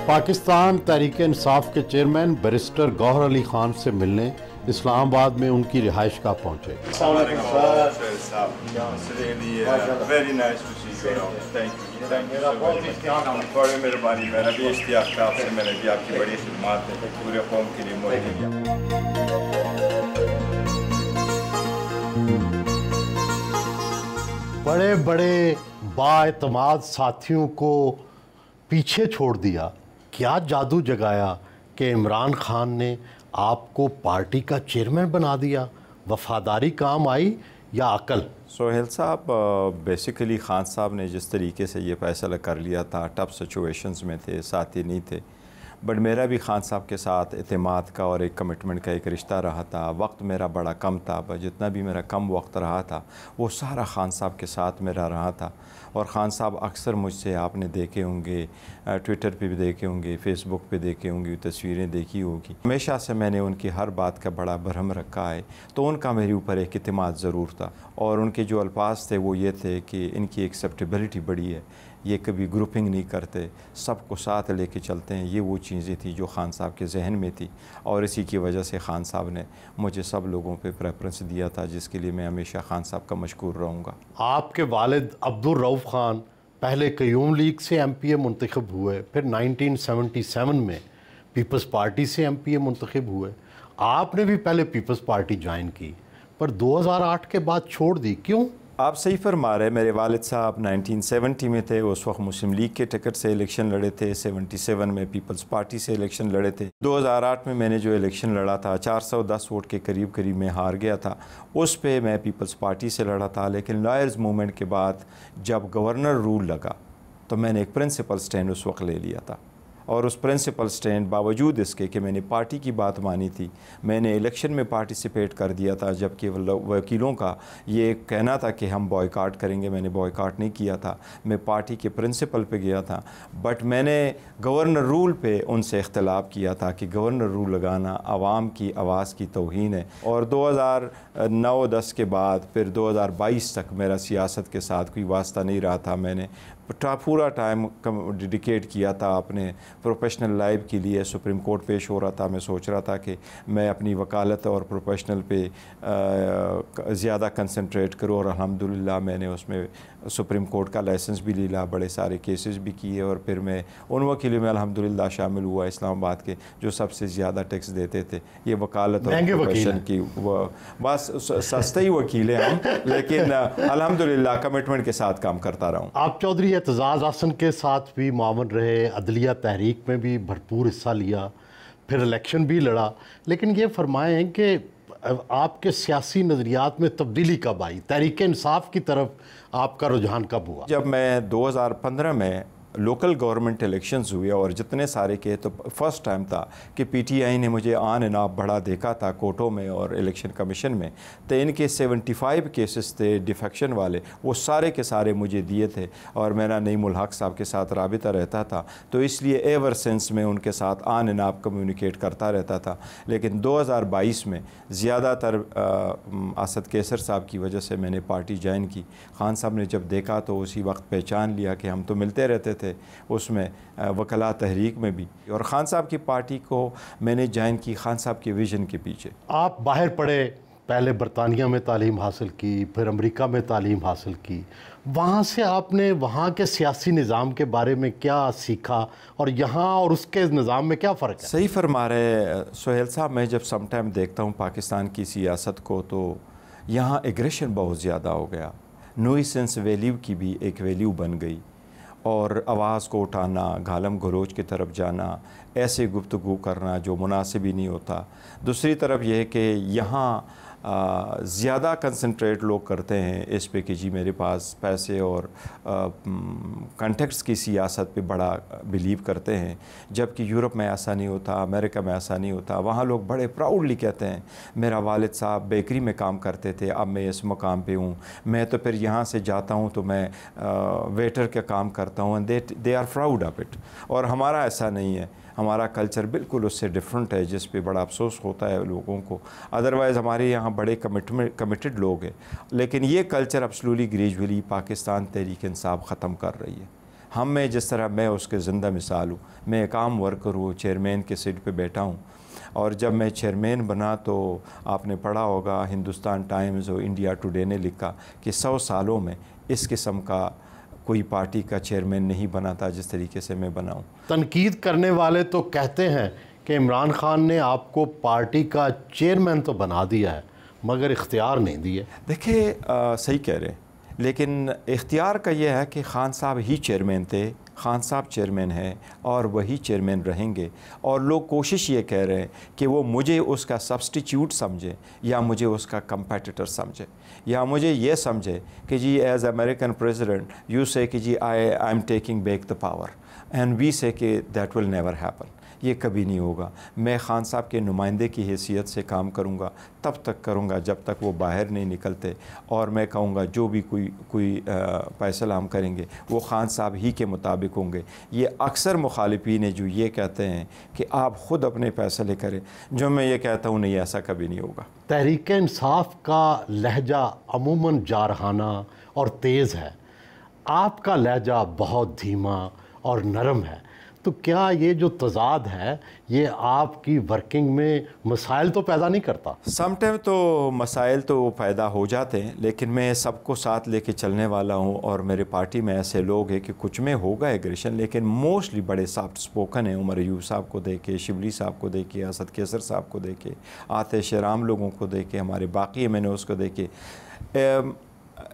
पाकिस्तान तहरीक इंसाफ के chairman barrister Gauhar Ali Khan से मिलने इस्लामाबाद में उनकी रिहाइश गाह पहुँचे। बड़े बड़े बाएतमाद साथियों को पीछे छोड़ दिया, क्या जादू जगाया कि इमरान खान ने आपको पार्टी का चेयरमैन बना दिया? वफादारी काम आई या अकल? सोहेल साहब, बेसिकली खान साहब ने जिस तरीके से ये फैसला कर लिया था, टफ सिचुएशंस में थे, साथी नहीं थे, बट मेरा भी खान साहब के साथ एतमाद का और एक कमिटमेंट का एक रिश्ता रहा था। वक्त मेरा बड़ा कम था, पर जितना भी मेरा कम वक्त रहा था वो सारा खान साहब के साथ मेरा रहा था। और ख़ान साहब अक्सर मुझसे, आपने देखे होंगे, ट्विटर पे भी देखे होंगे, फेसबुक पे देखे होंगे, तस्वीरें देखी होगी, हमेशा से मैंने उनकी हर बात का बड़ा बरहम रखा है। तो उनका मेरे ऊपर एक इत्मीनान ज़रूर था, और उनके जो अल्फाज थे वो ये थे कि इनकी एक्सेप्टेबिलिटी बड़ी है, ये कभी ग्रुपिंग नहीं करते, सबको साथ लेके चलते हैं। ये वो चीज़ें थी जो खान साहब के जहन में थी, और इसी की वजह से खान साहब ने मुझे सब लोगों पे प्रेफरेंस दिया था, जिसके लिए मैं हमेशा खान साहब का मशकूर रहूँगा। आपके वालिद अब्दुल रऊफ़ खान पहले क़य्यूम लीग से MPA मुंतखब हुए, फिर 1977 में पीपल्स पार्टी से MPA मुंतखब हुए। आपने भी पहले पीपल्स पार्टी ज्वाइन की, पर 2008 के बाद छोड़ दी, क्यों? आप सही फरमा रहे। मेरे वालिद साहब 1970 में थे, उस वक्त मुस्लिम लीग के टिकट से इलेक्शन लड़े थे, 77 में पीपल्स पार्टी से इलेक्शन लड़े थे। 2008 में मैंने जो इलेक्शन लड़ा था, 410 वोट के करीब मैं हार गया था। उस पे मैं पीपल्स पार्टी से लड़ा था, लेकिन लॉयर्स मूवमेंट के बाद जब गवर्नर रूल लगा तो मैंने एक प्रिंसिपल स्टैंड उस वक्त ले लिया था, और उस प्रिंसिपल स्टैंड बावजूद इसके कि मैंने पार्टी की बात मानी थी, मैंने इलेक्शन में पार्टिसिपेट कर दिया था, जबकि वकीलों का ये कहना था कि हम बॉयकॉट करेंगे। मैंने बॉयकॉट नहीं किया था, मैं पार्टी के प्रिंसिपल पे गया था, बट मैंने गवर्नर रूल पे उनसे इख्तलाफ किया था कि गवर्नर रूल लगाना आवाम की आवाज़ की तौहीन है। और 2009-10 के बाद फिर 2022 तक मेरा सियासत के साथ कोई वास्ता नहीं रहा था। मैंने पूरा टाइम डेडिकेट किया था अपने प्रोफेशनल लाइफ के लिए। सुप्रीम कोर्ट पेश हो रहा था, मैं सोच रहा था कि मैं अपनी वकालत और प्रोफेशनल पे ज़्यादा कंसंट्रेट करूँ, और अल्हम्दुलिल्लाह मैंने उसमें सुप्रीम कोर्ट का लाइसेंस भी लिया, बड़े सारे केसेस भी किए, और फिर मैं उन वकीलों में अल्हम्दुलिल्लाह शामिल हुआ इस्लामाबाद के जो सबसे ज़्यादा टैक्स देते थे। ये वकालत और प्रोफेशन की बस सस्ते ही वकील हैं हम, लेकिन अल्हम्दुलिल्लाह कमिटमेंट के साथ काम करता रहा हूँ। आप चौधरी एतजाज़ हसन के साथ भी मावन रहे, अदलिया तहरीक में भी भरपूर हिस्सा लिया, फिर इलेक्शन भी लड़ा, लेकिन ये फरमाएं कि आपके सियासी नज़रियात में तब्दीली कब आई? तहरीक इंसाफ की तरफ आपका रुझान कब हुआ? जब मैं 2015 में लोकल गवर्नमेंट इलेक्शंस हुए, और जितने सारे के, तो फर्स्ट टाइम था कि PTI ने मुझे आन एंड ऑफ बढ़ा देखा था कोर्टों में और इलेक्शन कमीशन में। तो इनके 75 केसेस थे डिफेक्शन वाले, वो सारे के सारे मुझे दिए थे, और मेरा नईमुल हक साहब के साथ राबिता रहता था, तो इसलिए एवर सिंस मैं उनके साथ आन एंड ऑफ कम्युनिकेट करता रहता था। लेकिन 2022 में ज़्यादातर असद कैसर साहब की वजह से मैंने पार्टी ज्वाइन की। खान साहब ने जब देखा तो उसी वक्त पहचान लिया कि हम तो मिलते रहते थे उसमें, वकला तहरीक में भी, और ख़ान साहब की पार्टी को मैंने ज्वाइन की ख़ान साहब के विज़न के पीछे। आप बाहर पढ़े, पहले बरतानिया में तालीम हासिल की, फिर अमेरिका में तालीम हासिल की, वहाँ से आपने वहाँ के सियासी निज़ाम के बारे में क्या सीखा, और यहाँ और उसके निज़ाम में क्या फ़र्क है? सही फरमा रहे सोहेल साहब। मैं जब समटाइम देखता हूँ पाकिस्तान की सियासत को, तो यहाँ एग्रेशन बहुत ज़्यादा हो गया, नुइसेंस वैल्यू की भी एक वैल्यू बन गई, और आवाज़ को उठाना, गालम गलोच की तरफ जाना, ऐसे गुफ्तगू करना जो मुनासिब ही नहीं होता। दूसरी तरफ यह है कि यहाँ ज़्यादा कंसंट्रेट लोग करते हैं इस पे कि जी मेरे पास पैसे और कॉन्टेक्ट्स की सियासत पे बड़ा बिलीव करते हैं, जबकि यूरोप में ऐसा नहीं होता, अमेरिका में ऐसा नहीं होता। वहाँ लोग बड़े प्राउडली कहते हैं मेरा वालिद साहब बेकरी में काम करते थे, अब मैं इस मकाम पे हूँ, मैं तो फिर यहाँ से जाता हूँ तो मैं वेटर का काम करता हूँ, and they are proud of it. और हमारा ऐसा नहीं है, हमारा कल्चर बिल्कुल उससे डिफरेंट है, जिस पे बड़ा अफसोस होता है लोगों को। अदरवाइज़ हमारे यहाँ बड़े कमिटेड लोग हैं, लेकिन ये कल्चर अब स्लोली ग्रेजुअली पाकिस्तान तहरीक इंसाफ ख़त्म कर रही है। हम में जिस तरह मैं उसके ज़िंदा मिसाल हूँ। मैं एक आम वर्कर हूँ, चेयरमैन के सीट पे बैठा हूँ, और जब मैं चेयरमैन बना तो आपने पढ़ा होगा हिंदुस्तान टाइम्स और इंडिया टुडे ने लिखा कि 100 सालों में इस किस्म का कोई पार्टी का चेयरमैन नहीं बना था जिस तरीके से मैं बनाऊँ। तनकीद करने वाले तो कहते हैं कि इमरान खान ने आपको पार्टी का चेयरमैन तो बना दिया है मगर इख्तियार नहीं दिए। देखिए सही कह रहे हैं, लेकिन इख्तियार का यह है कि खान साहब ही चेयरमैन थे, खान साहब चेयरमैन हैं और वही चेयरमैन रहेंगे। और लोग कोशिश ये कह रहे हैं कि वो मुझे उसका सब्स्टिट्यूट समझे या मुझे उसका कंपेटिटर समझे, या मुझे ये समझे कि जी as American president you say कि जी I am taking back the power and we say कि दैट विल नेवर हैपन। ये कभी नहीं होगा। मैं खान साहब के नुमाइंदे की हैसियत से काम करूँगा, तब तक करूँगा जब तक वो बाहर नहीं निकलते, और मैं कहूँगा जो भी कोई फैसला हम करेंगे वो खान साहब ही के मुताबिक होंगे। ये अक्सर मुखालिफिन है जो ये कहते हैं कि आप ख़ुद अपने फैसले करें, जो मैं ये कहता हूँ नहीं, ऐसा कभी नहीं होगा। तहरीक इंसाफ का लहजा अमूमन जारहाना और तेज़ है, आपका लहजा बहुत धीमा और नरम है, तो क्या ये जो तज़ाद है ये आपकी वर्किंग में मसाइल तो पैदा नहीं करता? समटाइम तो मसाइल तो पैदा हो जाते हैं, लेकिन मैं सबको साथ लेके चलने वाला हूँ, और मेरे पार्टी में ऐसे लोग हैं कि कुछ में होगा एग्रेशन, लेकिन मोस्टली बड़े सॉफ्ट स्पोकन हैं। उमर अयूब साहब को देखे, शिबली साहब को देखे, असद केसर साहब को देखे, आतिश राम लोगों को देखे, हमारे बाकी मैंने उसको देखे।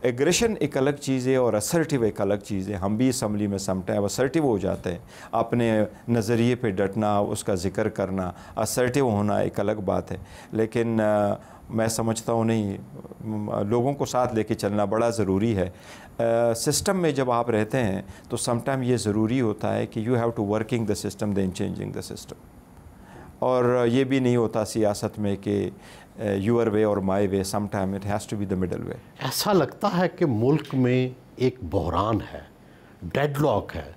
एग्रेशन एक अलग चीज़ है और असर्टिव एक अलग चीज़ है। हम भी असम्बली में समटाइम असर्टिव हो जाते हैं, अपने नज़रिए पे डटना, उसका ज़िक्र करना, असर्टिव होना एक अलग बात है। लेकिन मैं समझता हूँ नहीं, लोगों को साथ लेके चलना बड़ा ज़रूरी है। सिस्टम में जब आप रहते हैं तो समटाइम ये ज़रूरी होता है कि you have to working the system then changing the system, और ये भी नहीं होता सियासत में कि योर वे और my way, some time it has to be the middle way. ऐसा लगता है कि मुल्क में एक बहरान है, डेडलॉक है,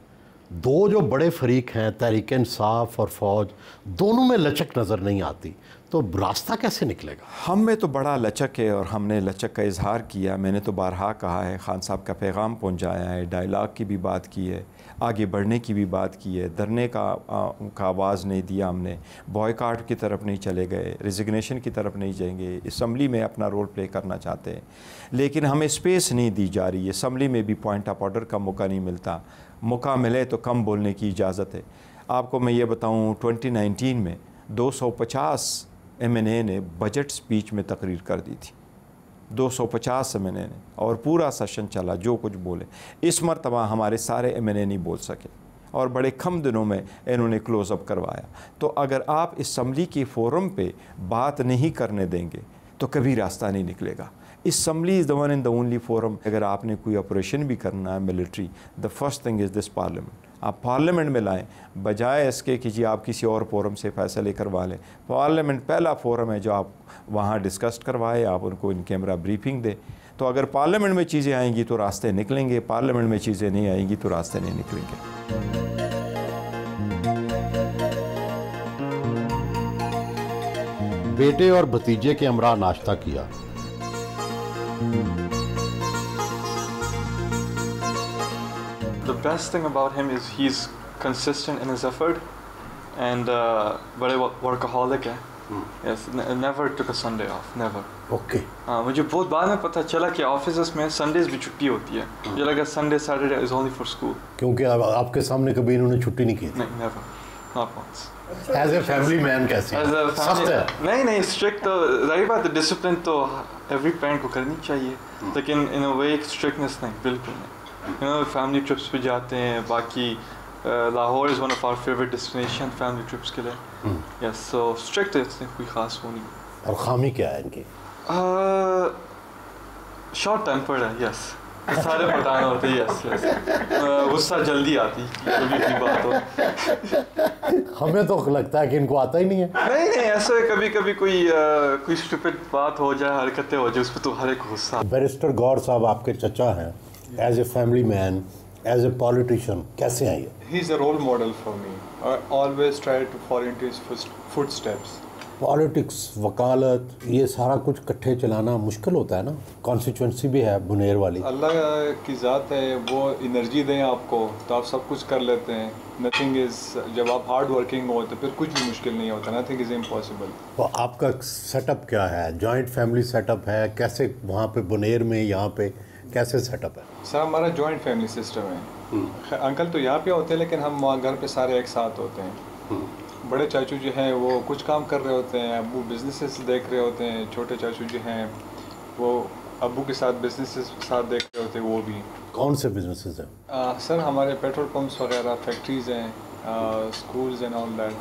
दो जो बड़े फरीक हैं तहरीक इंसाफ और फ़ौज, दोनों में लचक नज़र नहीं आती, तो रास्ता कैसे निकलेगा? हम में तो बड़ा लचक है और हमने लचक का इजहार किया। मैंने तो बारहा कहा है, खान साहब का पैगाम पहुंचाया है, डायलॉग की भी बात की है, आगे बढ़ने की भी बात की है, धरने का आवाज़ नहीं दिया हमने, बॉयकॉट की तरफ नहीं चले गए, रिजिग्नेशन की तरफ नहीं जाएंगे, असम्बली में अपना रोल प्ले करना चाहते हैं, लेकिन हमें स्पेस नहीं दी जा रही है। असम्बली में भी पॉइंट ऑफ ऑर्डर का मौका नहीं मिलता, मौका मिले तो कम बोलने की इजाज़त है। आपको मैं ये बताऊँ, 2019 में 250 MNA ने बजट स्पीच में तकरीर कर दी थी, 250 MNA ने, और पूरा सेशन चला जो कुछ बोले। इस मरतबा हमारे सारे MNA नहीं बोल सके और बड़े कम दिनों में इन्होंने क्लोज़अप करवाया। तो अगर आप असम्बली के फोरम पे बात नहीं करने देंगे तो कभी रास्ता नहीं निकलेगा। Assembly is the one and the only forum. अगर आपने कोई ऑपरेशन भी करना है military, the first thing is this parliament. आप पार्लियामेंट में लाएं, बजाय इसके कि जी आप किसी और फोरम से फैसले करवा लें। पार्लियामेंट पहला फोरम है जो आप वहाँ डिस्कस करवाए, आप उनको इन कैमरा ब्रीफिंग दें। तो अगर पार्लियामेंट में चीज़ें आएंगी तो रास्ते निकलेंगे, पार्लियामेंट में चीज़ें नहीं आएंगी तो रास्ते नहीं निकलेंगे। बेटे और भतीजे के हमरा नाश्ता किया। The best thing about him is he's consistent in his effort and बड़े workaholic है। Yes, never took a Sunday off, never. Okay. मुझे बहुत बाद में पता चला कि ऑफिस में संडेज भी छुट्टी होती है। मुझे लगा Sunday Saturday is only for school. क्योंकि आपके सामने कभी इन्होंने छुट्टी नहीं की? नहीं, never, not once. As a family man कैसे? सख्त है? नहीं, स्ट्रिक्ट तो रही बात है, डिसिप्लिन तो एवरी पेरेंट को करनी चाहिए, लेकिन इन अ वे स्ट्रिक्टनेस नहीं, बिल्कुल नहीं। फैमिली ट्रिप्स पे जाते हैं, बाकी Lahore is one of our favourite destination family trips के लिए। यस, सो स्ट्रिक्ट है, कोई ख़ास वो नहीं। और खामी क्या है इनकी? शॉर्ट टेम्पर्ड है, यस, सारे पठान होते हैं, यस, गुस्सा जल्दी आती कभी भी बात हो। हमें तो लगता है कि इनको आता ही नहीं है। नहीं, ऐसा कभी कभी कोई स्टूपिड बात हो जाए, हरकतें हो जाए, उस पर तो हर एक गुस्सा। बैरिस्टर गौर साहब आपके चचा हैं, as a family man as a politician कैसे हैं ये? He is a role model for me. I always try to follow into his footsteps. Politics, वकालत, ये सारा कुछ इकट्ठे चलाना मुश्किल होता है ना, कॉन्स्टिट्यूंसी भी है बुनेर वाली। अल्लाह की ज़ात है, वो एनर्जी दें आपको तो आप सब कुछ कर लेते हैं। नथिंग इज़, जब आप हार्ड वर्किंग हो तो फिर कुछ भी मुश्किल नहीं होता, नथिंग इज़ इम्पॉसिबल। तो आपका सेटअप क्या है? जॉइंट फैमिली सेटअप है? कैसे वहाँ पे बुनेर में, यहाँ पे कैसे सेटअप है? सर हमारा जॉइंट फैमिली सिस्टम है। अंकल तो यहाँ पे होते हैं लेकिन हम वहाँ घर पे सारे एक साथ होते हैं। बड़े चाचू जो हैं वो कुछ काम कर रहे होते हैं, अब्बू बिजनेसेस देख रहे होते हैं। छोटे चाचू जो हैं वो अब्बू के साथ बिजनेसेस साथ देख रहे होते हैं। वो भी कौन से बिजनेसेस हैं? सर हमारे पेट्रोल पंप्स वगैरह, फैक्ट्रीज़ हैं, स्कूल्स एंड ऑल दैट।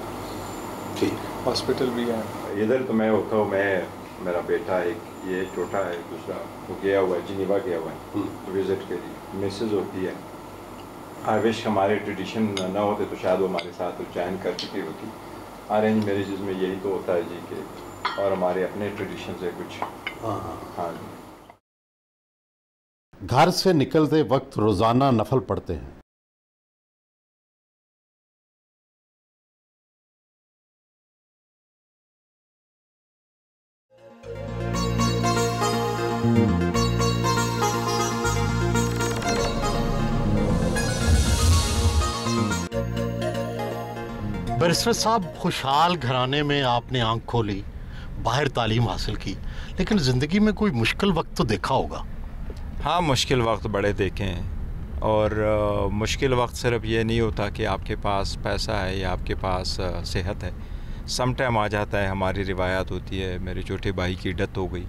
ठीक, हॉस्पिटल भी है। इधर तो मैं होता हूँ, मैं, मेरा बेटा एक ये छोटा है, दूसरा वो गया हुआ है, जिनेवा गया हुआ है विज़िट के लिए। मिसेज होती है। आई विश हमारे ट्रेडिशन ना होते तो शायद वो हमारे साथ ज्वाइन कर चुकी होती। अरेंज मैरिजेस में यही तो होता है जी कि, और हमारे अपने ट्रेडिशन है कुछ। हाँ जी। घर से निकलते वक्त रोज़ाना नफल पढ़ते हैं। बैरिस्टर साहब, खुशहाल घराने में आपने आंख खोली, बाहर तालीम हासिल की, लेकिन ज़िंदगी में कोई मुश्किल वक्त तो देखा होगा। हाँ, मुश्किल वक्त बड़े देखे हैं। और मुश्किल वक्त सिर्फ ये नहीं होता कि आपके पास पैसा है या आपके पास सेहत है। सम टाइम आ जाता है, हमारी रिवायत होती है, मेरे छोटे भाई की डेथ हो गई,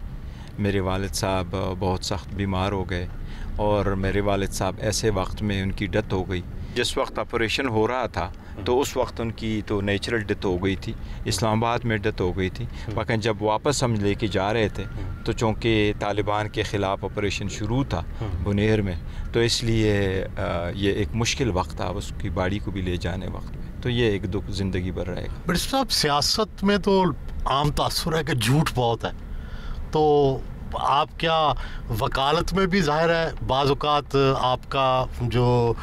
मेरे वालिद साहब बहुत सख्त बीमार हो गए, और मेरे वालिद साहब ऐसे वक्त में उनकी डेथ हो गई जिस वक्त ऑपरेशन हो रहा था। तो उस वक्त उनकी तो नेचुरल डेथ हो गई थी, इस्लामाबाद में डेथ हो गई थी। लेकिन जब वापस हम लेके जा रहे थे तो चूँकि तालिबान के ख़िलाफ़ ऑपरेशन शुरू था बुनेर में, तो इसलिए ये एक मुश्किल वक्त था उसकी बाड़ी को भी ले जाने वक्त में। तो ये एक दुख ज़िंदगी भर रहेगा। बट साहब, सियासत में तो आम तासुर है कि झूठ बहुत है, तो आप क्या वकालत में भी ज़ाहिर है बाज़ औक़ात आपका जो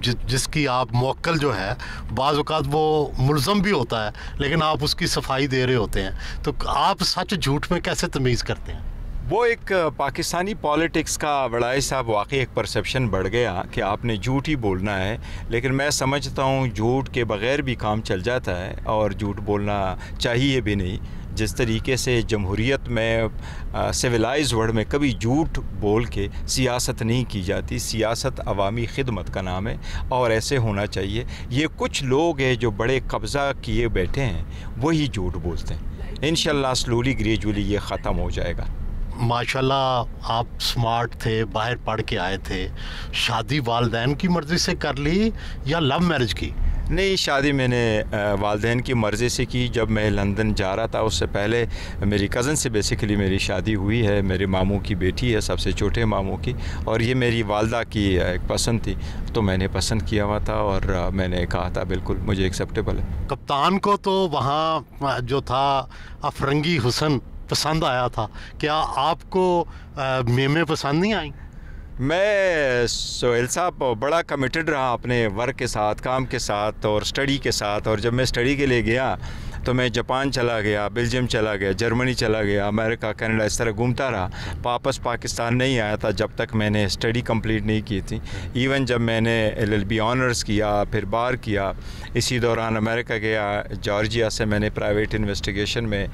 जिसकी आप मुवक्किल जो है, बाज़ औक़ात वो मुल्ज़म भी होता है लेकिन आप उसकी सफाई दे रहे होते हैं, तो आप सच झूठ में कैसे तमीज़ करते हैं? वो एक पाकिस्तानी पॉलिटिक्स का बड़ा ऐसा वाकई एक परसेप्शन बढ़ गया कि आपने झूठ ही बोलना है, लेकिन मैं समझता हूँ झूठ के बग़ैर भी काम चल जाता है और झूठ बोलना चाहिए भी नहीं। जिस तरीके से जमहूरियत में सिविलाइज वर्ल्ड में कभी झूठ बोल के सियासत नहीं की जाती। सियासत अवामी खिदमत का नाम है और ऐसे होना चाहिए। ये कुछ लोग हैं जो बड़े कब्ज़ा किए बैठे हैं, वही झूठ बोलते हैं। इंशाल्लाह स्लोली ग्रेजुअली ये ख़त्म हो जाएगा। माशाल्लाह आप स्मार्ट थे, बाहर पढ़ के आए थे। शादी वालिदैन की मर्ज़ी से कर ली या लव मैरिज की? नहीं, शादी मैंने वालिदैन की मर्ज़ी से की। जब मैं लंदन जा रहा था उससे पहले मेरी कज़न से बेसिकली मेरी शादी हुई है। मेरे मामू की बेटी है, सबसे छोटे मामू की, और ये मेरी वालदा की एक पसंद थी, तो मैंने पसंद किया हुआ था और मैंने कहा था बिल्कुल मुझे एक्सेप्टेबल है। कप्तान को तो वहाँ जो था अफरंगी हुसन पसंद आया था, क्या आपको मेमें पसंद नहीं आई? मैं सोहेल साहब बड़ा कमिटेड रहा अपने वर्क के साथ, काम के साथ और स्टडी के साथ। और जब मैं स्टडी के लिए गया तो मैं जापान चला गया, बेल्जियम चला गया, जर्मनी चला गया, अमेरिका, कनाडा, इस तरह घूमता रहा। वापस पाकिस्तान नहीं आया था जब तक मैंने स्टडी कंप्लीट नहीं की थी। इवन जब मैंने LLB ऑनर्स किया, फिर बार किया, इसी दौरान अमेरिका गया, जॉर्जिया से मैंने प्राइवेट इन्वेस्टिगेशन में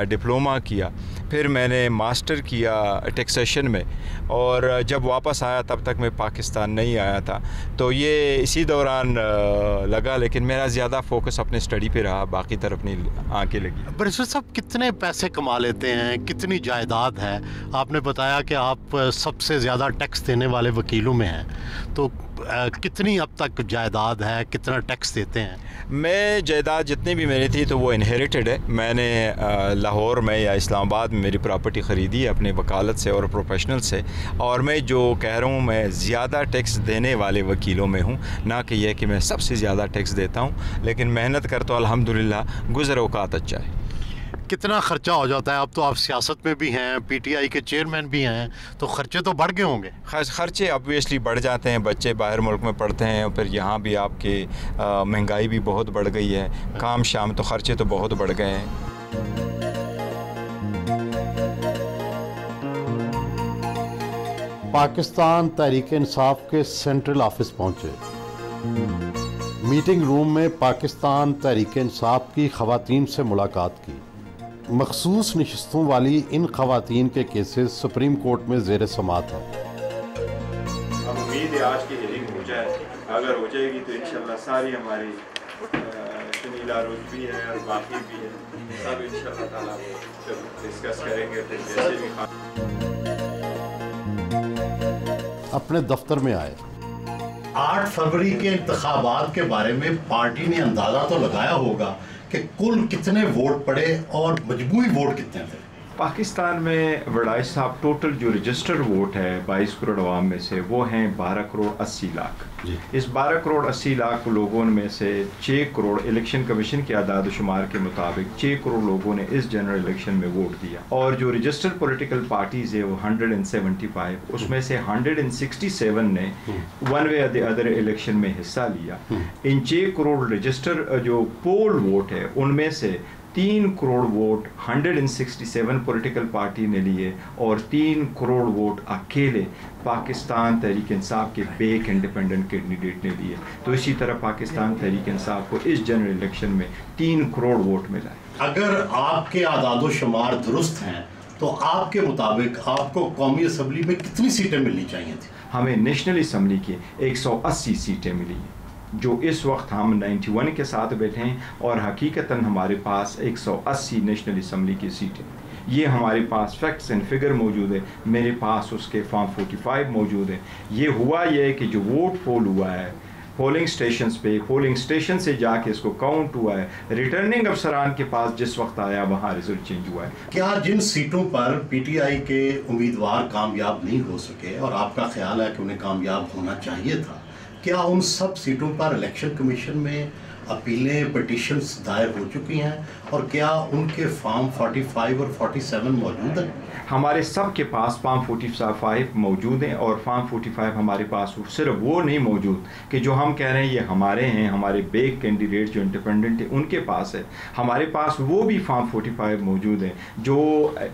डिप्लोमा किया, फिर मैंने मास्टर किया टैक्सेशन में, और जब वापस आया तब तक मैं पाकिस्तान नहीं आया था। तो ये इसी दौरान लगा, लेकिन मेरा ज़्यादा फोकस अपने स्टडी पे रहा, बाकी तरफ नहीं आके लगी। बैरिस्टर साहब, कितने पैसे कमा लेते हैं, कितनी जायदाद है? आपने बताया कि आप सबसे ज़्यादा टैक्स देने वाले वकीलों में हैं, तो कितनी अब तक जायदाद है, कितना टैक्स देते हैं? मैं जायदाद जितनी भी मेरी थी तो वो इनहेरिटेड है। मैंने लाहौर में या इस्लामाबाद में मेरी प्रॉपर्टी ख़रीदी है अपने वकालत से और प्रोफेशनल से, और मैं जो कह रहा हूँ मैं ज़्यादा टैक्स देने वाले वकीलों में हूँ, ना कि यह कि मैं सबसे ज़्यादा टैक्स देता हूँ, लेकिन मेहनत कर तो अल्हम्दुलिल्लाह गुज़र औक़ात अच्छा है। कितना खर्चा हो जाता है? अब तो आप सियासत में भी हैं, पीटीआई के चेयरमैन भी हैं, तो खर्चे तो बढ़ गए होंगे। खर्चे ऑब्वियसली बढ़ जाते हैं, बच्चे बाहर मुल्क में पढ़ते हैं और फिर यहाँ भी आपके महंगाई भी बहुत बढ़ गई है, काम शाम, तो खर्चे तो बहुत बढ़ गए हैं। पाकिस्तान तहरीक इंसाफ के सेंट्रल ऑफिस पहुँचे। मीटिंग रूम में पाकिस्तान तहरीक इंसाफ की ख़वातीन से मुलाकात की। मखसूस नशिस्तों वाली इन ख़वातीन के केसेस सुप्रीम कोर्ट में ज़ेर समात हैं। अब उम्मीद है आज की हियरिंग हो जाए, अगर हो जाएगी तो इंशाल्लाह सारी हमारी सुनीला रोज भी है और बाकी भी है, सब इंशाल्लाह ताला जब डिस्कस करेंगे फिर जैसे भी अपने दफ्तर में आए। 8 फरवरी के इंतखाबात के बारे में पार्टी ने अंदाज़ा तो लगाया होगा कि कुल कितने वोट पड़े और मजमूई वोट कितने थे? पाकिस्तान में वड़ाई साहब टोटल जो रजिस्टर्ड वोट है 22 करोड़ आवाम में से वो हैं 12 करोड़ 80 लाख। इस 12 करोड़ 80 लाख लोगों में से 6 करोड़ इलेक्शन कमीशन के आदाद शुमार के मुताबिक 6 करोड़ लोगों ने इस जनरल इलेक्शन में वोट दिया, और जो रजिस्टर्ड पॉलिटिकल पार्टीज़ है वो 175, उसमें से 167 ने one way the other election में हिस्सा लिया। इन 6 करोड़ रजिस्टर जो पोल वोट है उनमें से 3 करोड़ वोट 167 पॉलिटिकल पार्टी ने लिए और 3 करोड़ वोट अकेले पाकिस्तान तहरीक इंसाफ के बेक इंडिपेंडेंट कैंडिडेट ने लिए। तो इसी तरह पाकिस्तान तहरीक इंसाफ को इस जनरल इलेक्शन में 3 करोड़ वोट मिला है। अगर आपके आदादो शुमार दुरुस्त हैं तो आपके मुताबिक आपको कौमी असम्बली में कितनी सीटें मिलनी चाहिए थी? हमें नेशनल असम्बली की 180 सीटें मिली हैं, जो इस वक्त हम 91 के साथ बैठे हैं, और हकीकतन हमारे पास 180 नेशनल असम्बली की सीटें, ये हमारे पास फैक्ट्स एंड फिगर मौजूद है, मेरे पास उसके फॉर्म 45 मौजूद है। ये हुआ ये कि जो वोट पोल हुआ है पोलिंग स्टेशंस पे, पोलिंग स्टेशन से जाके इसको काउंट हुआ है, रिटर्निंग अफसरान के पास जिस वक्त आया वहाँ रिजल्ट चेंज हुआ है। क्या जिन सीटों पर पीटीआई के उम्मीदवार कामयाब नहीं हो सके और आपका ख्याल है कि उन्हें कामयाब होना चाहिए था, क्या उन सब सीटों पर इलेक्शन कमीशन में अपीलें, पिटिशन्स दायर हो चुकी हैं, और क्या उनके फॉर्म 45 और 47 मौजूद हैं? हमारे सब के पास फॉर्म 45 मौजूद हैं, और फॉर्म 45 हमारे पास सिर्फ वो नहीं मौजूद कि जो हम कह रहे हैं ये हमारे हैं, हमारे बेक कैंडिडेट जो इंडिपेंडेंट है उनके पास है। हमारे पास वो भी फॉर्म 45 मौजूद हैं जो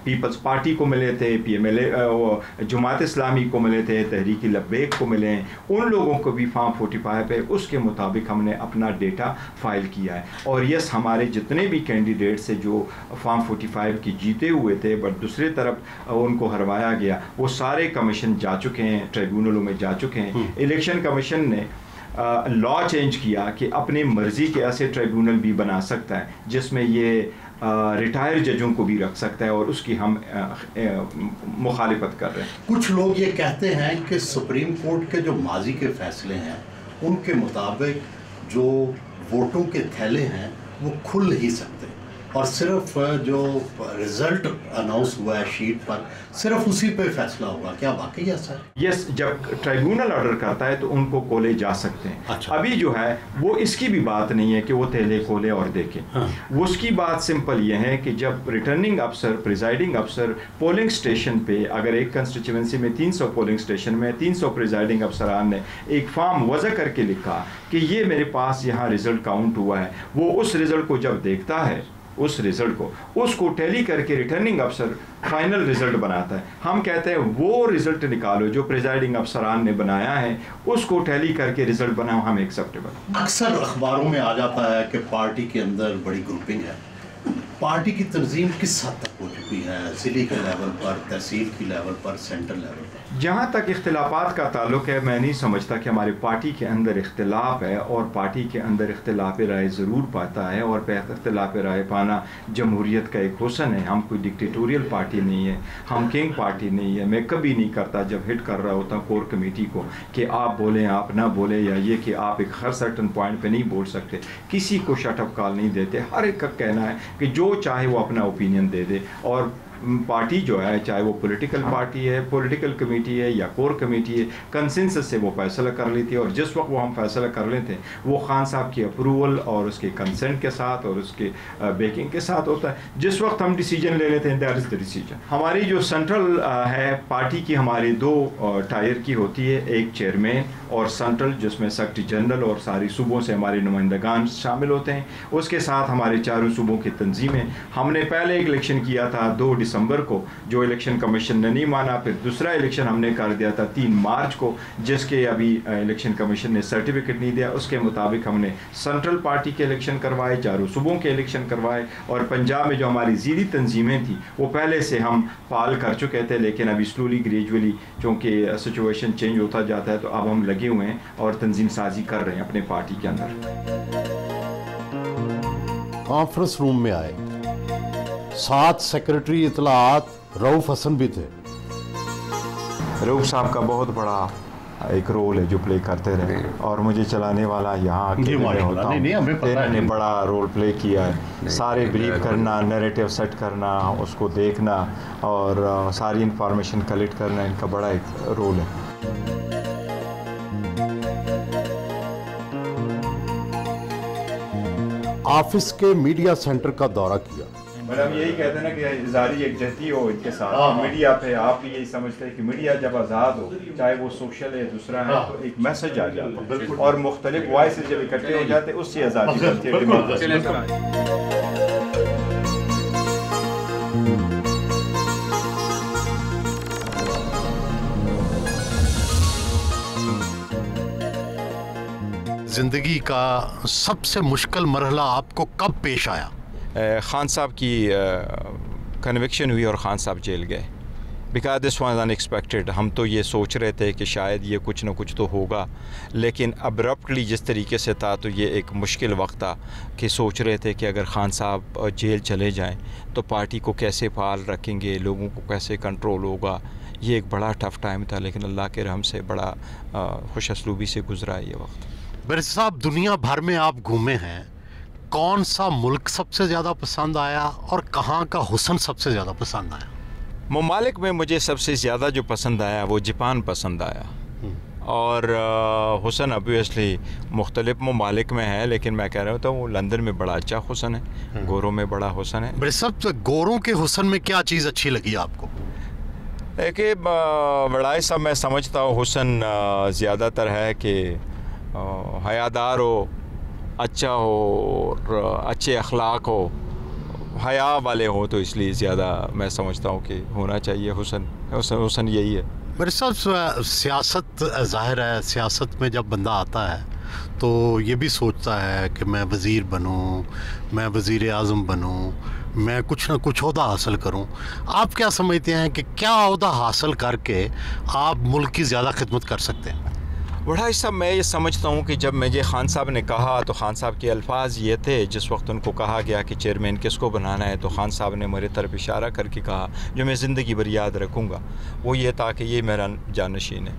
पीपल्स पार्टी को मिले थे, PMLA जमात इस्लामी को मिले थे, तहरीक लब्बैक को मिले हैं, उन लोगों को भी फॉर्म 45 है। उसके मुताबिक हमने अपना डेटा फाइल किया है, और यस हमारे जितने भी कैंडिडेट्स हैं जो फॉर्म 45 की जीते हुए थे बट दूसरी तरफ उनको हरवाया गया, वो सारे कमीशन जा चुके हैं, ट्रिब्यूनलों में जा चुके हैं। इलेक्शन कमीशन ने लॉ चेंज किया कि अपनी मर्ज़ी के ऐसे ट्रिब्यूनल भी बना सकता है जिसमें ये रिटायर्ड जजों को भी रख सकता है, और उसकी हम मुखालिफत कर रहे हैं। कुछ लोग ये कहते हैं कि सुप्रीम कोर्ट के जो माजी के फैसले हैं उनके मुताबिक जो वोटों के थैले हैं वो खुल नहीं सकते, और सिर्फ जो रिजल्ट अनाउंस हुआ है शीट पर सिर्फ उसी पे फैसला होगा। क्या वाकई ऐसा है? यस, जब ट्राइब्यूनल ऑर्डर करता है तो उनको खोले जा सकते हैं। अच्छा। अभी जो है वो इसकी भी बात नहीं है कि वो थैले खोले और देखें। वो उसकी बात सिंपल ये है कि जब रिटर्निंग अफसर, प्रिजाइडिंग अफसर पोलिंग स्टेशन पे, अगर एक कंस्टिट्यूंसी में 300 पोलिंग स्टेशन में 300 प्रिजाइडिंग अफसरान ने एक फॉर्म वज़ा करके लिखा कि ये मेरे पास यहाँ रिजल्ट काउंट हुआ है, वो उस रिजल्ट को जब देखता है, उस रिजल्ट को उसको टैली करके रिटर्निंग अफसर फाइनल रिजल्ट बनाता है। हम कहते हैं वो रिजल्ट निकालो जो प्रिजाइडिंग अफसरान ने बनाया है, उसको टैली करके रिजल्ट बनाओ, हम एक्सेप्टेबल। अक्सर अखबारों में आ जाता है कि पार्टी के अंदर बड़ी ग्रुपिंग है। पार्टी की तंजीम किस हद तक हो चुकी है, ज़िले के लेवल पर, तहसील की लेवल पर, सेंट्रल लेवल पर? जहाँ तक इख्तिलाफ़ात का ताल्लुक है, मैं नहीं समझता कि हमारी पार्टी के अंदर इख्तिलाफ़ है, और पार्टी के अंदर इख्तिलाफ़ राय ज़रूर पाता है, और इख्तिलाफ़ राय पाना जमहूरियत का एक हुस्न है। हम कोई डिक्टेटोरियल पार्टी नहीं है, हम किंग पार्टी नहीं है। मैं कभी नहीं करता जब हिट कर रहा होता कोर कमेटी को कि आप बोलें, आप ना बोलें, या ये कि आप एक हर सर्टन पॉइंट पे नहीं बोल सकते। किसी को शटअप कॉल नहीं देते, हर एक का कहना है कि जो चाहे वो अपना ओपिनियन दे दे, और पार्टी जो है, चाहे वो पॉलिटिकल पार्टी है, पॉलिटिकल कमेटी है या कोर कमेटी है, कंसेंसस से वो फैसला कर लेती है। और जिस वक्त वो हम फैसला कर लेते हैं वो खान साहब की अप्रूवल और उसके कंसेंट के साथ और उसके बेकिंग के साथ होता है। जिस वक्त हम डिसीजन ले लेते हैं दैट इज़ द डिसीजन। हमारी जो सेंट्रल है पार्टी की, हमारी 2 टायर की होती है, एक चेयरमैन और सेंट्रल, जिसमें सेक्रेटरी जनरल और सारी सूबों से हमारे नुमाइंदगान शामिल होते हैं। उसके साथ हमारे 4 सूबों की तंजीमें। हमने पहले एक इलेक्शन किया था 2 दिसंबर को, जो इलेक्शन कमीशन ने नहीं माना। फिर दूसरा इलेक्शन हमने कर दिया था 3 मार्च को, जिसके अभी इलेक्शन कमीशन ने सर्टिफिकेट नहीं दिया। उसके मुताबिक हमने सेंट्रल पार्टी के इलेक्शन करवाए, 4 सूबों के इलेक्शन करवाए। और पंजाब में जो हमारी ज़ीदी तंजीमें थी वो पहले से हम फाल कर चुके थे, लेकिन अभी स्लोली ग्रेजुअली चूँकि सिचुएशन चेंज होता जाता है तो अब हम लगे हुए हैं और तंजीम साजी कर रहे हैं अपने पार्टी के अंदर। कॉन्फ्रेंस रूम में आए, 7 सेक्रेटरी इतलाआत रऊफ हसन भी थे। रऊफ साहब का बहुत बड़ा एक रोल है जो प्ले करते रहे, और मुझे चलाने वाला यहाँ होता हूँ। इन्होंने बड़ा रोल प्ले किया है, सारे ब्रीफ करना, नैरेटिव सेट करना, उसको देखना और सारी इंफॉर्मेशन कलेक्ट करना, इनका बड़ा एक रोल है। ऑफिस के मीडिया सेंटर का दौरा किया। मतलब यही कहते हैं ना कि इज़हारी यकजहती हो इनके साथ। मीडिया पे आप भी यही समझते हैं कि मीडिया जब आज़ाद हो, चाहे वो सोशल है दूसरा है, तो एक मैसेज आ जाता है और मुख्तलिफ वॉइसेस जब इकट्ठे हो जाते हैं उससे आज़ादी बनती है, डेमोक्रेसी। जिंदगी का सबसे मुश्किल मरहला आपको कब पेश आया? खान साहब की कन्विक्शन हुई और खान साहब जेल गए। Because this was unexpected. हम तो ये सोच रहे थे कि शायद ये कुछ ना कुछ तो होगा, लेकिन अब्रप्टली जिस तरीके से था तो ये एक मुश्किल वक्त था कि सोच रहे थे कि अगर खान साहब जेल चले जाएं तो पार्टी को कैसे फाल रखेंगे, लोगों को कैसे कंट्रोल होगा। ये एक बड़ा टफ़ टाइम था, लेकिन अल्लाह के रहम से बड़ा खुश असलूबी से गुजरा ये वक्त। मिर्ज़ा साहब, दुनिया भर में आप घूमे हैं, कौन सा मुल्क सबसे ज़्यादा पसंद आया और कहाँ का हुस्न सबसे ज़्यादा पसंद आया? ममालिक में मुझे सबसे ज़्यादा जो पसंद आया वो जापान पसंद आया, और हुस्न ऑब्वियसली मुख्तलिफ ममालिक में है, लेकिन मैं कह रहा हूँ तो वो लंदन में बड़ा अच्छा हुस्न है, गोरों में बड़ा हुस्न है। बड़े सब गोरों के हुस्न में क्या चीज़ अच्छी लगी आपको? कि बड़ाई सब मैं समझता हूँ हुस्न ज़्यादातर है कि हयादार हो, अच्छा हो और अच्छे अखलाक हो, हया वाले हो, तो इसलिए ज़्यादा मैं समझता हूँ कि होना चाहिए हुस्न यही है। मेरे साथ सियासत ज़ाहिर है, सियासत में जब बंदा आता है तो ये भी सोचता है कि मैं वज़ीर बनूँ, मैं वज़ीर आज़म बनूँ, मैं कुछ ना कुछ ओहदा हासिल करूँ। आप क्या समझते हैं कि क्या ओहदा हासिल करके आप मुल्क की ज़्यादा खिदमत कर सकते हैं? बड़ा हिस्सा मैं ये समझता हूँ कि जब मुझे खान साहब ने कहा तो खान साहब के अल्फाज ये थे, जिस वक्त उनको कहा गया कि चेयरमैन किसको बनाना है, तो खान साहब ने मेरे तरफ इशारा करके कहा जो मैं ज़िंदगी भर याद रखूँगा, वो ये था कि ये मेरा जानशीन है।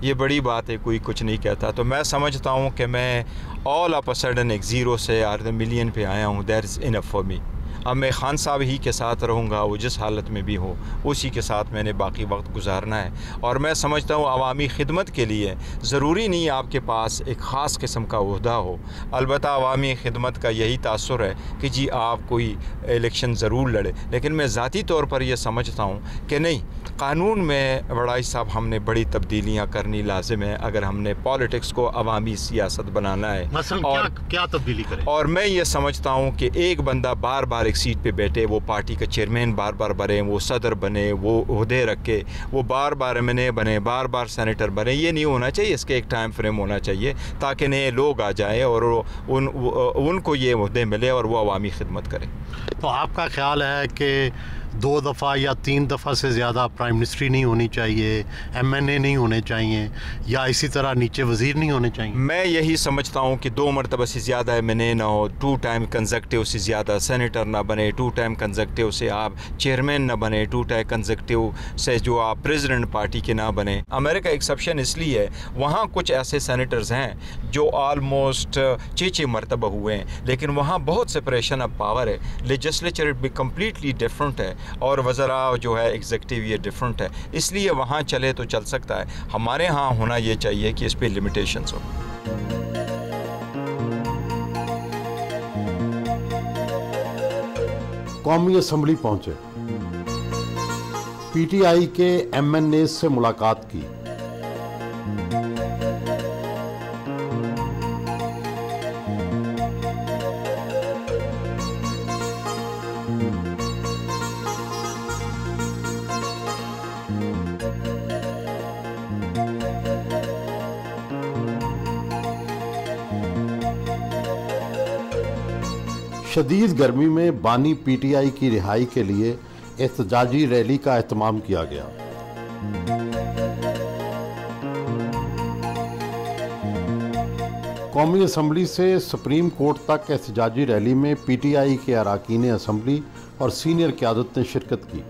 ये बड़ी बात है, कोई कुछ नहीं कहता। तो मैं समझता हूँ कि मैं ऑल ऑफ अ सडन एक ज़ीरो से आर मिलियन पे आया हूँ, that is enough for me. अब मैं खान साहब ही के साथ रहूँगा, वो जिस हालत में भी हो उसी के साथ मैंने बाकी वक्त गुजारना है। और मैं समझता हूँ अवामी खिदमत के लिए ज़रूरी नहीं आपके पास एक ख़ास किस्म का ओहदा हो, अलबत्ता अवामी खिदमत का यही तासुर है कि जी आप कोई इलेक्शन ज़रूर लड़े। लेकिन मैं ज़ाती तौर पर यह समझता हूँ कि नहीं, कानून में बड़ाई साहब हमने बड़ी तब्दीलियाँ करनी लाजिम है अगर हमने पॉलिटिक्स को अवामी सियासत बनाना है। और क्या तब्दीली करें? और मैं ये समझता हूँ कि एक बंदा बार बार एक सीट पे बैठे, वो पार्टी का चेयरमैन बार बार बने, वो सदर बने, वो ओहदे रखे, वो बार बार एमएनए बने, बार बार सेनेटर बने, ये नहीं होना चाहिए। इसके एक टाइम फ्रेम होना चाहिए ताकि नए लोग आ जाए और उनको ये ओहदे मिले और वो अवामी खिदमत करें। तो आपका ख्याल है कि 2 दफ़ा या 3 दफ़ा से ज़्यादा प्राइम मिनिस्ट्री नहीं होनी चाहिए, एमएनए नहीं होने चाहिए, या इसी तरह नीचे वज़ीर नहीं होने चाहिए? मैं यही समझता हूँ कि 2 मरतबा से ज़्यादा एमएनए ना हो, 2 टाइम कंसेक्टिव से ज़्यादा सेनेटर ना बने, 2 टाइम कंसेक्टिव से आप चेयरमैन ना बने, 2 टाइम कंसेक्टिव से जो आप प्रेसिडेंट पार्टी के ना बने। अमेरिका एक्सेप्शन इसलिए है, वहाँ कुछ ऐसे सेनेटर्स हैं जो आलमोस्ट 6 मरतबा हुए हैं, लेकिन वहाँ बहुत सेपरेशन ऑफ पावर है, लेजिस्लेचर भी कम्प्लीटली डिफरेंट है। और वज़रा जो है एग्जीक्यूटिव ये डिफरेंट है, इसलिए वहाँ चले तो चल सकता है। हमारे यहाँ होना ये चाहिए कि इस पर लिमिटेशंस हो। कौमी असम्बली पहुंचे, पीटीआई के एमएनए से मुलाकात की। शदीद गर्मी में बानी पीटीआई की रिहाई के लिए एहतजाजी रैली का एहतमाम किया गया। कौमी असम्बली से सुप्रीम कोर्ट तक एहतजाजी रैली में पीटीआई के अरकान असम्बली और सीनियर क़यादत ने शिरकत की।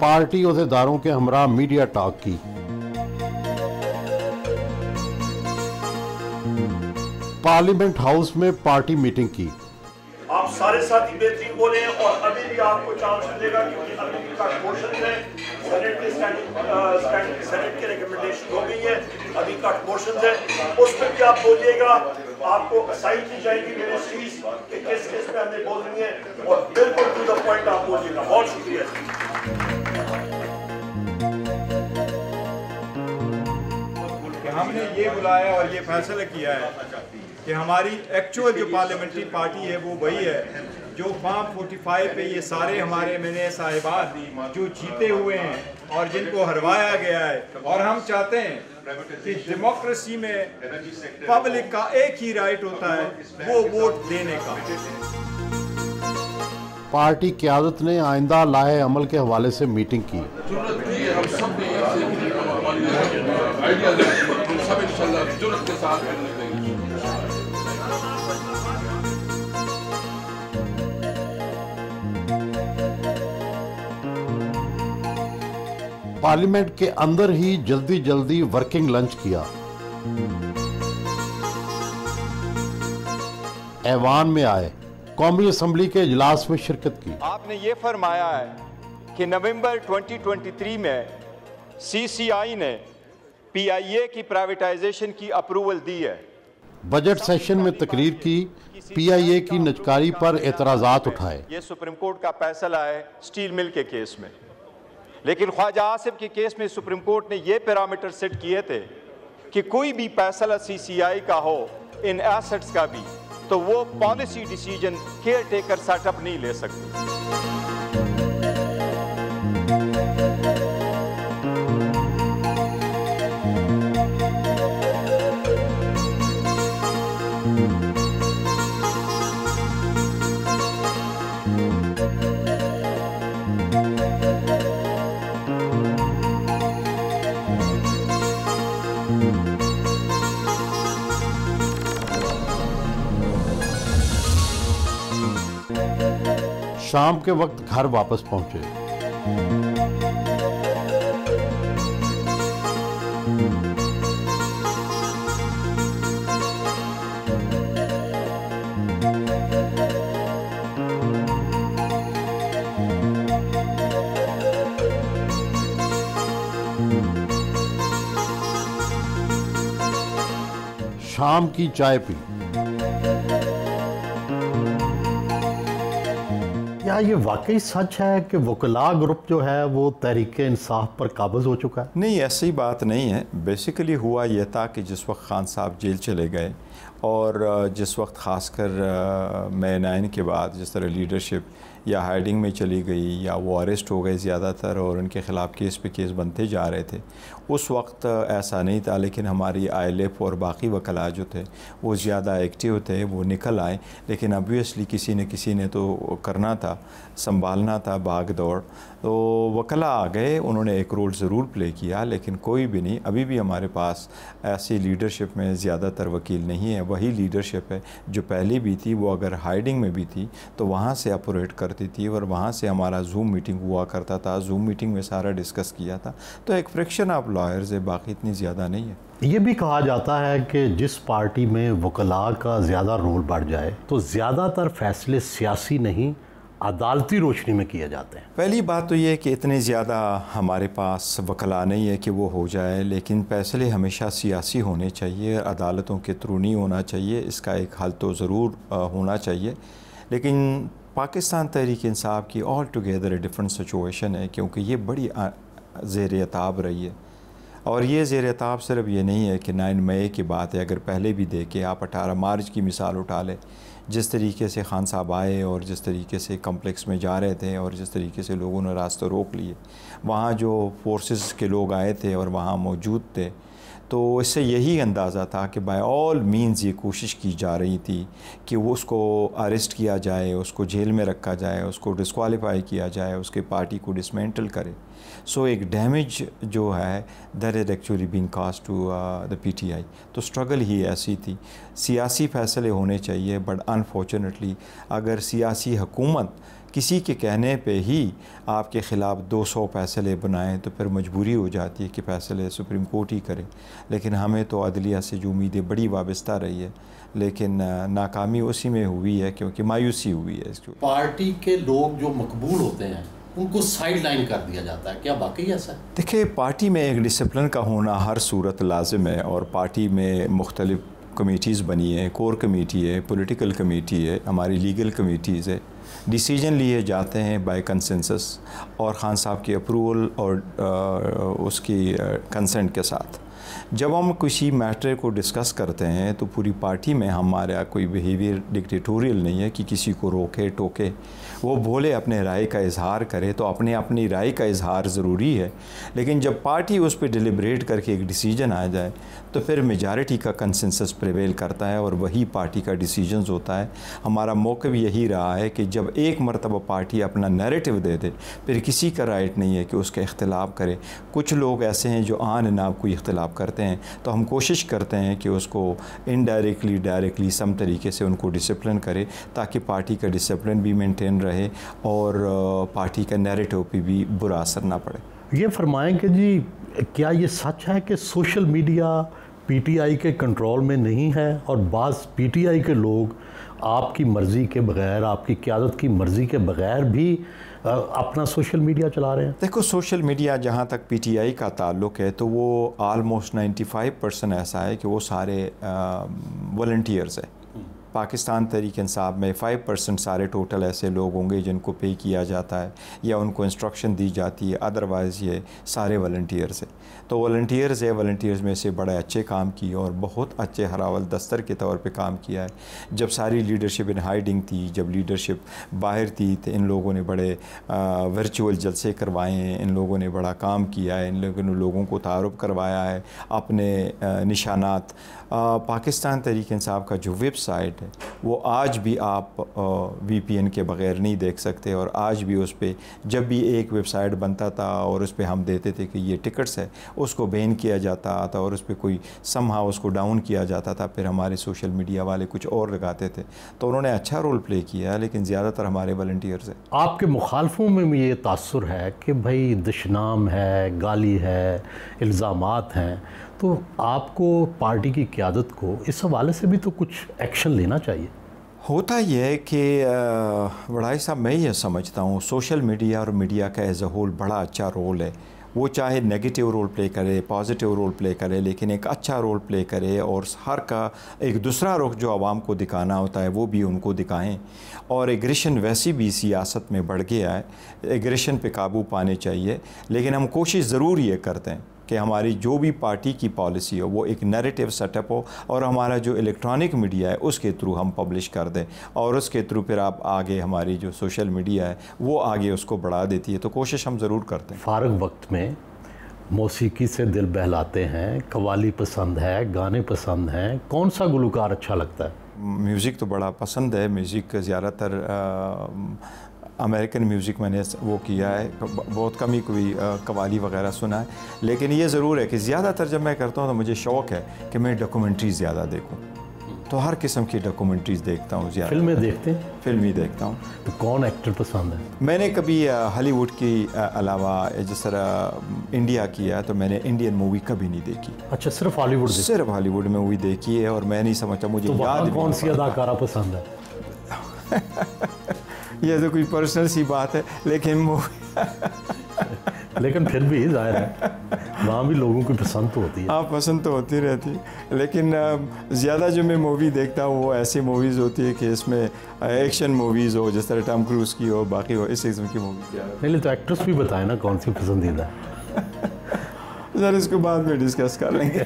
पार्टी ओहदेदारों के हमरा मीडिया टॉक की। पार्लियामेंट हाउस में पार्टी मीटिंग की। आप सारे साथी बेहतरीन बोले हैं और अभी भी आपको चांस मिलेगा क्योंकि अभी भी का मोशन है, सेनेट की रिकमेंडेशन हो गई है, अभी का मोशन है, उसमें भी आप बोलिएगा। आपको असाइन की जाएगी मिनिस्ट्रीज कि किस किस पे हमने बोलनी है और बिल्कुल टू द पॉइंट आप बोलिएगा। बहुत शुक्रिया। हमने ये बुलाया और ये फैसला किया है कि हमारी एक्चुअल जो पार्लियामेंट्री पार्टी है वो वही है जो फॉर्म 45 पे ये सारे हमारे एमएनए साहिबान जो जीते हुए हैं और जिनको हरवाया गया है, और हम चाहते हैं कि डेमोक्रेसी में पब्लिक का एक ही राइट होता है, वो वोट देने का। पार्टी क़यादत ने आइंदा लाहे अमल के हवाले से मीटिंग की। पार्लियामेंट के अंदर ही जल्दी जल्दी वर्किंग लंच किया। ऐवान में आए, कौमी असम्बली के इजलास में शिरकत की। आपने ये फरमाया है कि नवंबर 2023 में सीसीआई ने पीआईए की प्राइवेटाइजेशन की अप्रूवल दी है। बजट सेशन में तकरीर की, पीआईए की निजकारी पर एतराज़ात उठाए। ये सुप्रीम कोर्ट का फैसला है स्टील मिल के केस में, लेकिन ख्वाजा आसिफ के केस में सुप्रीम कोर्ट ने ये पैरामीटर सेट किए थे कि कोई भी फैसला सीसीआई का हो इन एसेट्स का भी, तो वो policy decision care taker setup नहीं ले सकती। शाम के वक्त घर वापस पहुंचे। शाम की चाय पी। क्या ये वाकई सच है कि वकला ग्रुप जो है वो तहरीक इंसाफ पर काबिज हो चुका है? नहीं, ऐसी बात नहीं है। बेसिकली हुआ यह था कि जिस वक्त खान साहब जेल चले गए और जिस वक्त ख़ासकर May 9 के बाद जिस तरह लीडरशिप या हाइडिंग में चली गई या वो अरेस्ट हो गए ज़्यादातर और उनके ख़िलाफ़ केस पे केस बनते जा रहे थे, उस वक्त ऐसा नहीं था। लेकिन हमारी ILF और बाकी वकला जो थे वो ज़्यादा एक्टिव थे, वो निकल आए। लेकिन ऑब्वियसली किसी ने तो करना था, संभालना था भाग दौड़, तो वकला आ गए, उन्होंने एक रोल ज़रूर प्ले किया। लेकिन कोई भी नहीं, अभी भी हमारे पास ऐसी लीडरशिप में ज़्यादातर वकील नहीं है। वही लीडरशिप है जो पहले भी थी, वो अगर हाइडिंग में भी थी तो वहाँ से ऑपरेट करती थी और वहाँ से हमारा जूम मीटिंग हुआ करता था। जूम मीटिंग में सारा डिस्कस किया था। तो एक फ्रिक्शन ऑफ लॉयर्स है, बाकी इतनी ज़्यादा नहीं है। ये भी कहा जाता है कि जिस पार्टी में वकला का ज़्यादा रोल बढ़ जाए तो ज़्यादातर फैसले सियासी नहीं अदालती रोशनी में किए जाते हैं? पहली बात तो ये है कि इतने ज़्यादा हमारे पास वकला नहीं है कि वो हो जाए, लेकिन फैसले हमेशा सियासी होने चाहिए, अदालतों के थ्रू नहीं होना चाहिए। इसका एक हल तो ज़रूर होना चाहिए, लेकिन पाकिस्तान तहरीक इंसाफ की ऑल टुगेदर डिफरेंट सिचुएशन है, क्योंकि ये बड़ी ज़ेर ताब रही है। और ये ज़ेर ताब सिर्फ ये नहीं है कि 9 मई की बात है, अगर पहले भी देखें आप 18 मार्च की मिसाल उठा लें, जिस तरीके से खान साहब आए और जिस तरीके से कम्प्लेक्स में जा रहे थे और जिस तरीके से लोगों ने रास्ते रोक लिए, वहाँ जो फोर्सेस के लोग आए थे और वहाँ मौजूद थे, तो इससे यही अंदाज़ा था कि बाय ऑल मीन्स ये कोशिश की जा रही थी कि वो उसको अरेस्ट किया जाए, उसको जेल में रखा जाए, उसको डिस्क्वालीफाई किया जाए, उसके पार्टी को डिसमेंटल करे। सो एक डैमेज जो है that is actually being cast to the PTI। तो स्ट्रगल ही ऐसी थी। सियासी फ़ैसले होने चाहिए, बट अनफॉर्चुनेटली अगर सियासी हुकूमत किसी के कहने पे ही आपके ख़िलाफ़ 200 फ़ैसले बनाएं तो फिर मजबूरी हो जाती है कि फ़ैसले सुप्रीम कोर्ट ही करे। लेकिन हमें तो अदलिया से जो उम्मीदें बड़ी वाबस्ता रही है, लेकिन नाकामी उसी में हुई है क्योंकि मायूसी हुई है। इसको पार्टी के लोग जो मकबूल होते हैं उनको साइड लाइन कर दिया जाता है, क्या वाकई ऐसा है? देखिए, पार्टी में एक डिसिप्लिन का होना हर सूरत लाजिम है, और पार्टी में मुख्तलिफ कमेटीज़ बनी है, कोर कमेटी है, पॉलिटिकल कमेटी है, हमारी लीगल कमेटीज़ है। डिसीजन लिए जाते हैं बाय कंसेंसस और ख़ान साहब की अप्रूवल और उसकी कंसेंट के साथ। जब हम किसी मैटर को डिस्कस करते हैं तो पूरी पार्टी में हमारा कोई बिहेवियर डिक्टेटोरियल नहीं है कि किसी को रोके टोके, वो बोले अपने राय का इजहार करे, तो अपनी राय का इजहार ज़रूरी है। लेकिन जब पार्टी उस पर डिलिब्रेट करके एक डिसीजन आ जाए तो फिर मेजॉरिटी का कंसेंसस प्रिवेल करता है और वही पार्टी का डिसीजन होता है। हमारा मौक़िफ़ यही रहा है कि जब एक मरतबा पार्टी अपना नैरेटिव दे दे, फिर किसी का राइट नहीं है कि उसका इख्तिलाफ़ करे। कुछ लोग ऐसे हैं जो आन नाब कोई इख्तिलाफ़ करते हैं, तो हम कोशिश करते हैं कि उसको इनडायरेक्टली डायरेक्टली सम तरीके से उनको डिसिप्लिन करे, ताकि पार्टी का डिसिप्लिन भी मेंटेन रहे और पार्टी का नैरेटिव पे भी बुरा असर ना पड़े। ये फरमाएं कि जी क्या ये सच है कि सोशल मीडिया PTI के कंट्रोल में नहीं है और बाज़ PTI के लोग आपकी मर्ज़ी के बग़ैर, आपकी क़यादत की मर्ज़ी के बग़ैर भी अपना सोशल मीडिया चला रहे हैं? देखो, सोशल मीडिया जहाँ तक PTI का ताल्लुक़ है तो वो आलमोस्ट 95% ऐसा है कि वो सारे वॉलंटियर्स हैं। पाकिस्तान तहरीक इंसाफ में 5% सारे टोटल ऐसे लोग होंगे जिनको पे किया जाता है या उनको इंस्ट्रक्शन दी जाती है, अदरवाइज़ ये सारे वॉलंटियर्स हैं। तो वॉलंटियर्स है, वॉलंटियर्स में से बड़े अच्छे काम किए और बहुत अच्छे हरावल दस्तर के तौर पे काम किया है। जब सारी लीडरशिप इन हाइडिंग थी, जब लीडरशिप बाहर थी, तो इन लोगों ने बड़े वर्चुअल जलसे करवाए हैं, इन लोगों ने बड़ा काम किया है, इन लोगों को तारुफ करवाया है अपने निशानात। पाकिस्तान तहरीक इंसाफ का जो वेबसाइट है वो आज भी आप VPN के बग़ैर नहीं देख सकते, और आज भी उस पर जब भी एक वेबसाइट बनता था और उस पर हम देते थे कि ये टिकट्स है, उसको बैन किया जाता था और उस पर कोई समहाउ उसको डाउन किया जाता था, फिर हमारे सोशल मीडिया वाले कुछ और लगाते थे। तो उन्होंने अच्छा रोल प्ले किया, लेकिन ज़्यादातर हमारे वॉलंटियर्स हैं। आपके मुखालफों में भी ये तासुर है कि भाई दुश्मनाम है, गाली है, इल्ज़ामात हैं, तो आपको पार्टी की क़यादत को इस हवाले से भी तो कुछ एक्शन लेना चाहिए। होता यह है कि बड़ाई साहब, मैं ये समझता हूँ सोशल मीडिया और मीडिया का एज अ होल बड़ा अच्छा रोल है। वो चाहे नेगेटिव रोल प्ले करे, पॉजिटिव रोल प्ले करे, लेकिन एक अच्छा रोल प्ले करे और हर का एक दूसरा रुख जो आवाम को दिखाना होता है वो भी उनको दिखाएं। और एग्रेशन वैसी भी सियासत में बढ़ गया है, एग्रेशन पे काबू पाने चाहिए, लेकिन हम कोशिश ज़रूर ये करते हैं कि हमारी जो भी पार्टी की पॉलिसी हो वो एक नैरेटिव सेटअप हो, और हमारा जो इलेक्ट्रॉनिक मीडिया है उसके थ्रू हम पब्लिश कर दें, और उसके थ्रू फिर आप आगे हमारी जो सोशल मीडिया है वो आगे उसको बढ़ा देती है। तो कोशिश हम ज़रूर करते हैं। फ़ारग वक्त में मौसीकी से दिल बहलाते हैं, कव्वाली पसंद है, गाने पसंद हैं, कौन सा गुलकार अच्छा लगता है? म्यूज़िक तो बड़ा पसंद है। म्यूज़िक ज़्यादातर अमेरिकन म्यूज़िक मैंने वो किया है, बहुत कम ही कोई कव्वाली वगैरह सुना है। लेकिन ये ज़रूर है कि ज़्यादातर जब मैं करता हूँ तो मुझे शौक़ है कि मैं डॉक्यूमेंट्रीज़ ज़्यादा देखूँ, तो हर किस्म की डॉक्यूमेंट्रीज़ देखता हूँ ज़्यादा। फिल्में देखते हैं? फिल्म ही देखता हूँ। तो कौन एक्टर पसंद है? मैंने कभी हॉलीवुड की अलावा जिस तरह इंडिया किया है तो मैंने इंडियन मूवी कभी नहीं देखी। अच्छा, सिर्फ हॉलीवुड? सिर्फ हॉलीवुड में मूवी देखी है और मैं नहीं समझता, मुझे तो याद कौन सी अदाकारा पसंद है? ये तो कोई पर्सनल सी बात है, लेकिन फिर भी जाहिर है वहाँ भी लोगों की पसंद तो होती है। हाँ, पसंद तो होती रहती है, लेकिन ज़्यादा जो मैं मूवी देखता हूँ वो ऐसी मूवीज़ होती है कि इसमें एक्शन मूवीज़ हो, जिस तरह टॉम क्रूज़ की हो, बाकी हो, इस किस्म की मूवी। नहीं तो एक्ट्रेस भी बताए ना कौन सी पसंदीदा है। सर इसको बाद में डिस्कस कर लेंगे।